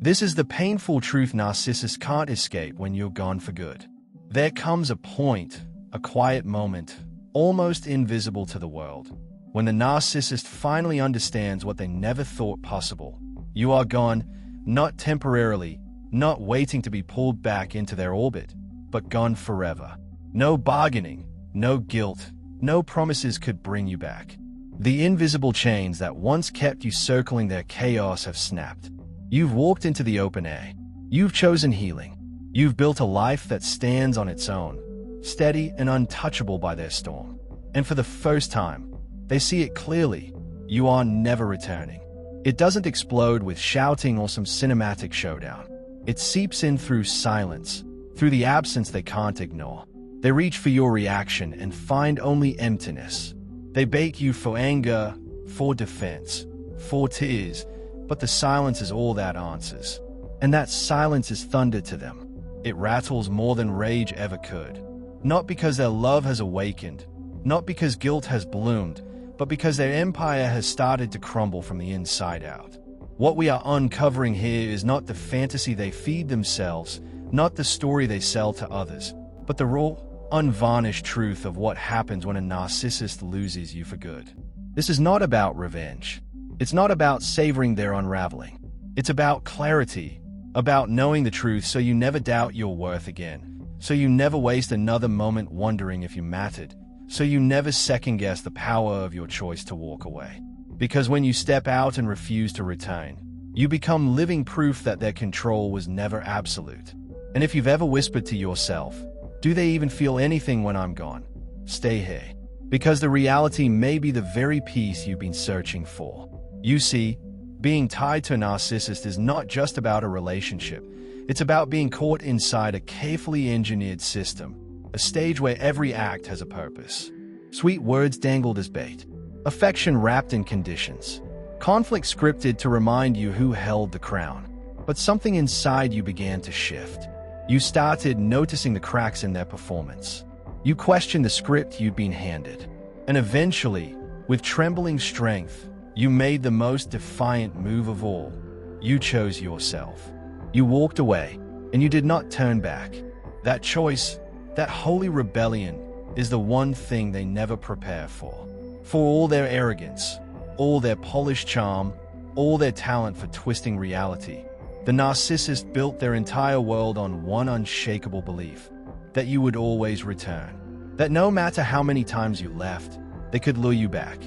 This is the painful truth narcissists can't escape when you're gone for good. There comes a point, a quiet moment, almost invisible to the world, when the narcissist finally understands what they never thought possible. You are gone, not temporarily, not waiting to be pulled back into their orbit, but gone forever. No bargaining, no guilt, no promises could bring you back. The invisible chains that once kept you circling their chaos have snapped. You've walked into the open air. You've chosen healing. You've built a life that stands on its own, steady and untouchable by their storm. And for the first time, they see it clearly. You are never returning. It doesn't explode with shouting or some cinematic showdown. It seeps in through silence, through the absence they can't ignore. They reach for your reaction and find only emptiness. They bait you for anger, for defense, for tears, but the silence is all that answers. And that silence is thunder to them. It rattles more than rage ever could. Not because their love has awakened, not because guilt has bloomed, but because their empire has started to crumble from the inside out. What we are uncovering here is not the fantasy they feed themselves, not the story they sell to others, but the raw, unvarnished truth of what happens when a narcissist loses you for good. This is not about revenge. It's not about savoring their unraveling. It's about clarity, about knowing the truth so you never doubt your worth again, so you never waste another moment wondering if you mattered, so you never second-guess the power of your choice to walk away. Because when you step out and refuse to return, you become living proof that their control was never absolute. And if you've ever whispered to yourself, "Do they even feel anything when I'm gone?" Stay here, because the reality may be the very peace you've been searching for. You see, being tied to a narcissist is not just about a relationship. It's about being caught inside a carefully engineered system, a stage where every act has a purpose. Sweet words dangled as bait, affection wrapped in conditions, conflict scripted to remind you who held the crown. But something inside you began to shift. You started noticing the cracks in their performance. You questioned the script you'd been handed. And eventually, with trembling strength, you made the most defiant move of all. You chose yourself. You walked away, and you did not turn back. That choice, that holy rebellion, is the one thing they never prepare for. For all their arrogance, all their polished charm, all their talent for twisting reality, the narcissist built their entire world on one unshakable belief: that you would always return. That no matter how many times you left, they could lure you back.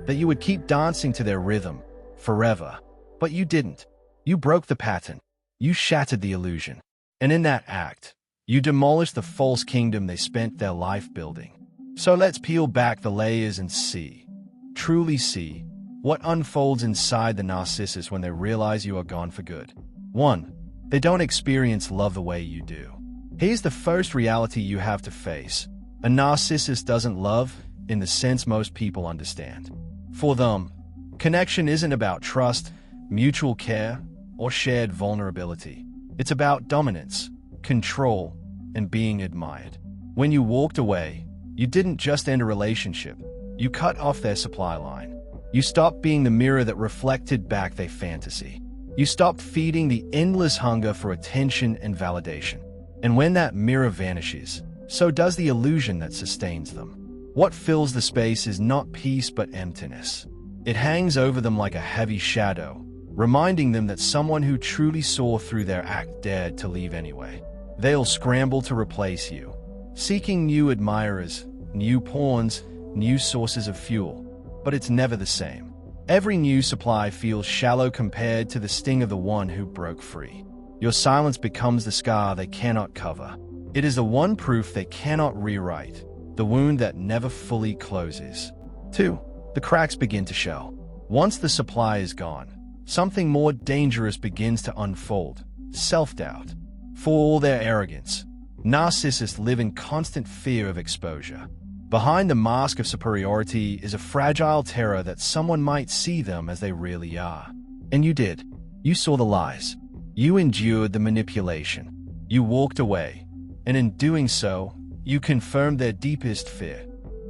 That you would keep dancing to their rhythm, forever. But you didn't. You broke the pattern. You shattered the illusion. And in that act, you demolished the false kingdom they spent their life building. So let's peel back the layers and see, truly see, what unfolds inside the narcissist when they realize you are gone for good. 1. They don't experience love the way you do. Here's the first reality you have to face. A narcissist doesn't love in the sense most people understand. For them, connection isn't about trust, mutual care, or shared vulnerability. It's about dominance, control, and being admired. When you walked away, you didn't just end a relationship. You cut off their supply line. You stopped being the mirror that reflected back their fantasy. You stopped feeding the endless hunger for attention and validation. And when that mirror vanishes, so does the illusion that sustains them. What fills the space is not peace but emptiness. It hangs over them like a heavy shadow, reminding them that someone who truly saw through their act dared to leave anyway. They'll scramble to replace you, seeking new admirers, new pawns, new sources of fuel. But it's never the same. Every new supply feels shallow compared to the sting of the one who broke free. Your silence becomes the scar they cannot cover. It is the one proof they cannot rewrite, the wound that never fully closes. 2. The cracks begin to show. Once the supply is gone, something more dangerous begins to unfold: self-doubt. For all their arrogance, narcissists live in constant fear of exposure. Behind the mask of superiority is a fragile terror that someone might see them as they really are. And you did. You saw the lies. You endured the manipulation. You walked away. And in doing so, you confirmed their deepest fear.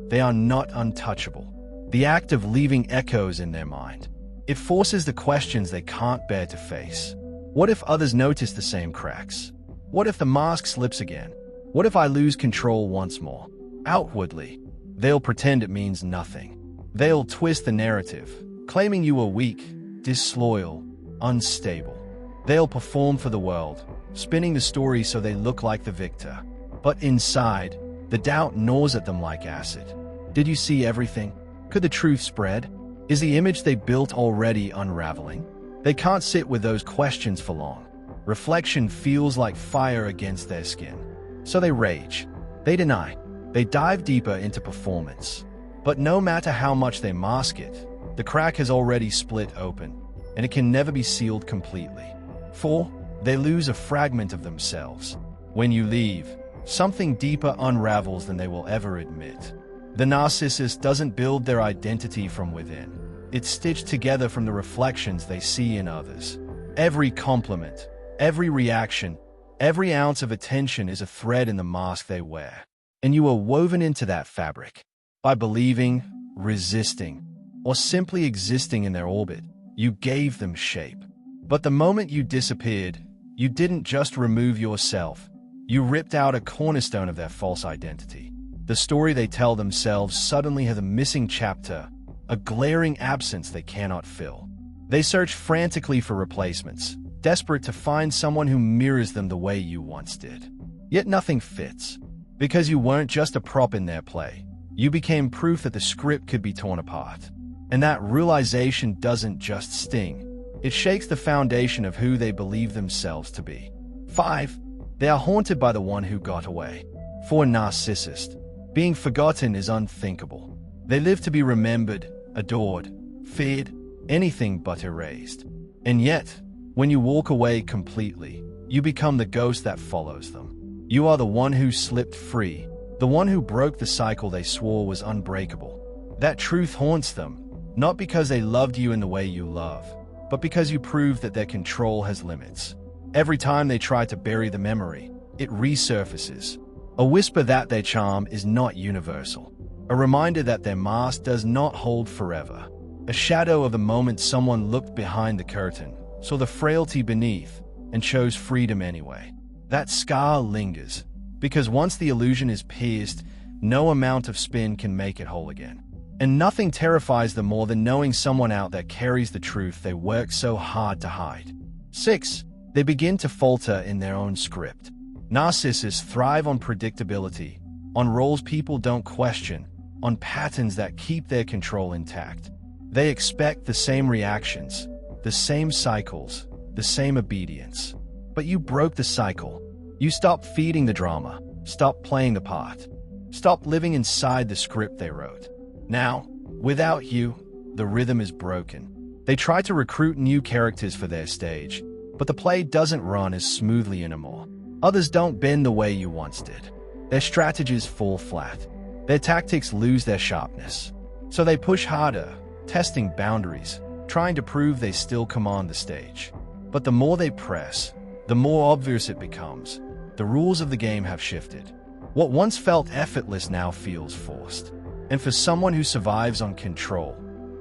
They are not untouchable. The act of leaving echoes in their mind. It forces the questions they can't bear to face. What if others notice the same cracks? What if the mask slips again? What if I lose control once more? Outwardly, they'll pretend it means nothing. They'll twist the narrative, claiming you are weak, disloyal, unstable. They'll perform for the world, spinning the story so they look like the victor. But inside, the doubt gnaws at them like acid. Did you see everything? Could the truth spread? Is the image they built already unraveling? They can't sit with those questions for long. Reflection feels like fire against their skin. So they rage. They deny. They dive deeper into performance. But no matter how much they mask it, the crack has already split open, and it can never be sealed completely. 4. They lose a fragment of themselves. When you leave, something deeper unravels than they will ever admit. The narcissist doesn't build their identity from within. It's stitched together from the reflections they see in others. Every compliment, every reaction, every ounce of attention is a thread in the mask they wear. And you are woven into that fabric. By believing, resisting, or simply existing in their orbit, you gave them shape. But the moment you disappeared, you didn't just remove yourself. You ripped out a cornerstone of their false identity. The story they tell themselves suddenly has a missing chapter, a glaring absence they cannot fill. They search frantically for replacements, desperate to find someone who mirrors them the way you once did. Yet nothing fits. Because you weren't just a prop in their play, you became proof that the script could be torn apart. And that realization doesn't just sting. It shakes the foundation of who they believe themselves to be. 5. They are haunted by the one who got away. For a narcissist, being forgotten is unthinkable. They live to be remembered, adored, feared, anything but erased. And yet, when you walk away completely, you become the ghost that follows them. You are the one who slipped free, the one who broke the cycle they swore was unbreakable. That truth haunts them, not because they loved you in the way you love, but because you proved that their control has limits. Every time they try to bury the memory, it resurfaces. A whisper that their charm is not universal. A reminder that their mask does not hold forever. A shadow of the moment someone looked behind the curtain, saw the frailty beneath, and chose freedom anyway. That scar lingers, because once the illusion is pierced, no amount of spin can make it whole again. And nothing terrifies them more than knowing someone out there carries the truth they worked so hard to hide. 6. They begin to falter in their own script. Narcissists thrive on predictability, on roles people don't question, on patterns that keep their control intact. They expect the same reactions, the same cycles, the same obedience. But you broke the cycle. You stopped feeding the drama, stopped playing the part, stopped living inside the script they wrote. Now, without you, the rhythm is broken. They try to recruit new characters for their stage, but the play doesn't run as smoothly anymore. Others don't bend the way you once did. Their strategies fall flat. Their tactics lose their sharpness. So they push harder, testing boundaries, trying to prove they still command the stage. But the more they press, the more obvious it becomes. The rules of the game have shifted. What once felt effortless now feels forced. And for someone who survives on control,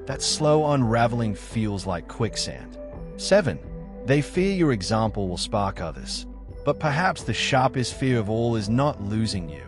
that slow unraveling feels like quicksand. 7. They fear your example will spark others. But perhaps the sharpest fear of all is not losing you.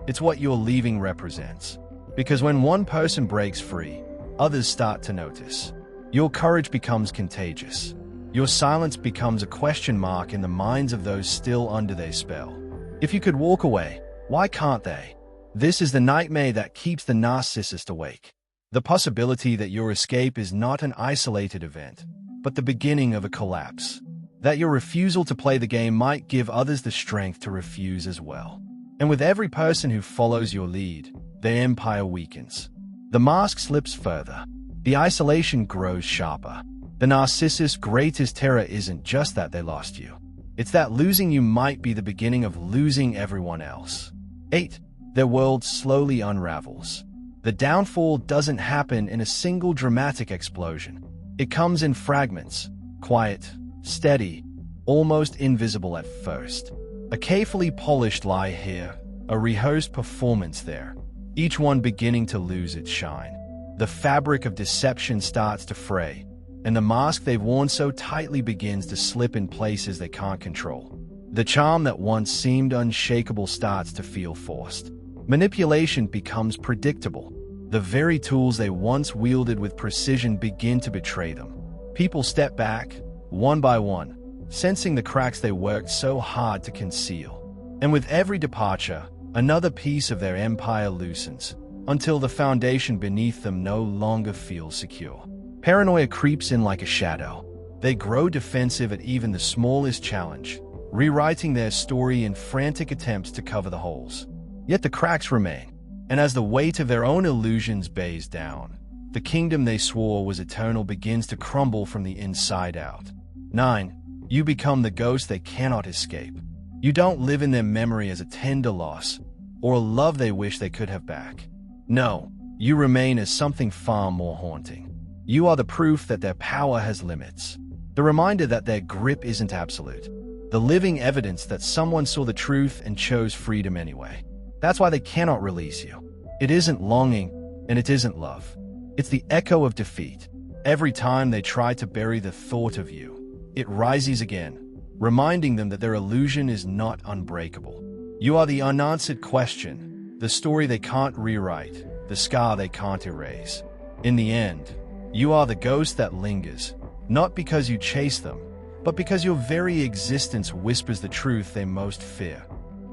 It's what your leaving represents. Because when one person breaks free, others start to notice. Your courage becomes contagious. Your silence becomes a question mark in the minds of those still under their spell. If you could walk away, why can't they? This is the nightmare that keeps the narcissist awake. The possibility that your escape is not an isolated event, but the beginning of a collapse. That your refusal to play the game might give others the strength to refuse as well. And with every person who follows your lead, their empire weakens. The mask slips further. The isolation grows sharper. The narcissist's greatest terror isn't just that they lost you. It's that losing you might be the beginning of losing everyone else. 8. Their world slowly unravels. The downfall doesn't happen in a single dramatic explosion. It comes in fragments, quiet, steady, almost invisible at first. A carefully polished lie here, a rehearsed performance there, each one beginning to lose its shine. The fabric of deception starts to fray, and the mask they've worn so tightly begins to slip in places they can't control. The charm that once seemed unshakable starts to feel forced. Manipulation becomes predictable. The very tools they once wielded with precision begin to betray them. People step back, one by one, sensing the cracks they worked so hard to conceal. And with every departure, another piece of their empire loosens, until the foundation beneath them no longer feels secure. Paranoia creeps in like a shadow. They grow defensive at even the smallest challenge, rewriting their story in frantic attempts to cover the holes. Yet the cracks remain, and as the weight of their own illusions weighs down, the kingdom they swore was eternal begins to crumble from the inside out. 9. You become the ghost they cannot escape. You don't live in their memory as a tender loss, or a love they wish they could have back. No, you remain as something far more haunting. You are the proof that their power has limits. The reminder that their grip isn't absolute. The living evidence that someone saw the truth and chose freedom anyway. That's why they cannot release you. It isn't longing, and it isn't love. It's the echo of defeat. Every time they try to bury the thought of you, it rises again, reminding them that their illusion is not unbreakable. You are the unanswered question, the story they can't rewrite, the scar they can't erase. In the end, you are the ghost that lingers, not because you chase them, but because your very existence whispers the truth they most fear.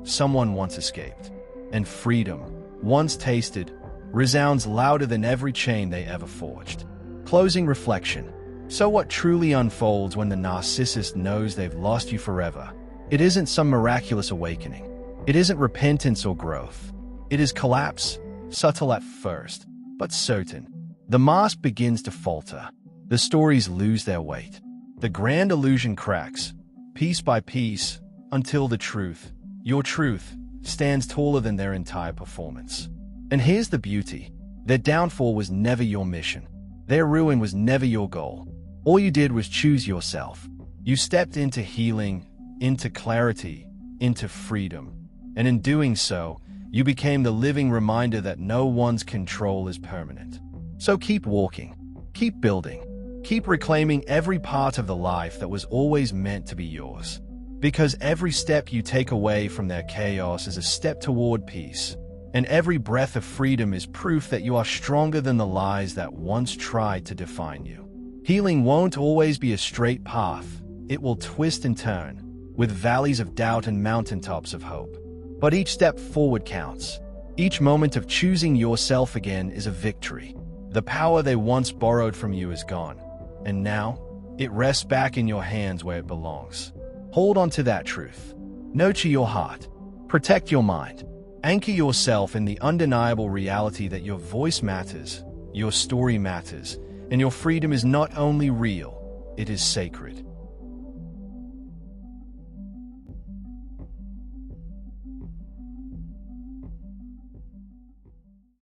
Someone once escaped, and freedom, once tasted, resounds louder than every chain they ever forged. Closing reflection. So what truly unfolds when the narcissist knows they've lost you forever? It isn't some miraculous awakening. It isn't repentance or growth. It is collapse, subtle at first, but certain. The mask begins to falter. The stories lose their weight. The grand illusion cracks, piece by piece, until the truth, your truth, stands taller than their entire performance. And here's the beauty. Their downfall was never your mission. Their ruin was never your goal. All you did was choose yourself. You stepped into healing, into clarity, into freedom. And in doing so, you became the living reminder that no one's control is permanent. So keep walking, keep building, keep reclaiming every part of the life that was always meant to be yours. Because every step you take away from their chaos is a step toward peace. And every breath of freedom is proof that you are stronger than the lies that once tried to define you. Healing won't always be a straight path. It will twist and turn, with valleys of doubt and mountaintops of hope. But each step forward counts. Each moment of choosing yourself again is a victory. The power they once borrowed from you is gone, and now it rests back in your hands where it belongs. Hold on to that truth. Nurture your heart. Protect your mind. Anchor yourself in the undeniable reality that your voice matters, your story matters, and your freedom is not only real, it is sacred.